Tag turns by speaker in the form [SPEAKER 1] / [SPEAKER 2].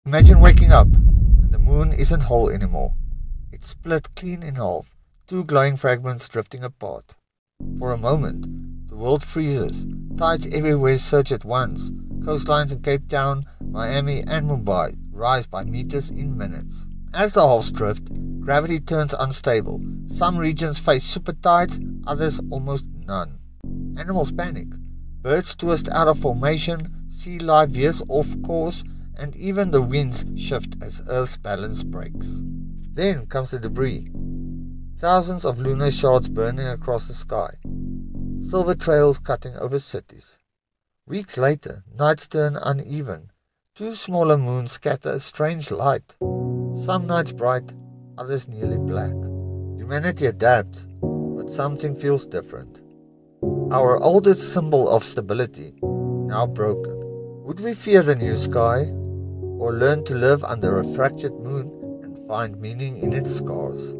[SPEAKER 1] Imagine waking up and the moon isn't whole anymore. It's split clean in half, two glowing fragments drifting apart. For a moment, the world freezes. Tides everywhere surge at once. Coastlines in Cape Town, Miami, and Mumbai rise by meters in minutes. As the halves drift, gravity turns unstable. Some regions face super tides, others almost none. Animals panic. Birds twist out of formation, sea life veers off course, and even the winds shift as Earth's balance breaks. Then comes the debris. Thousands of lunar shards burning across the sky. Silver trails cutting over cities. Weeks later, nights turn uneven. Two smaller moons scatter a strange light. Some nights bright, others nearly black. Humanity adapts, but something feels different. Our oldest symbol of stability, now broken. Would we fear the new sky, or learn to live under a fractured moon and find meaning in its scars?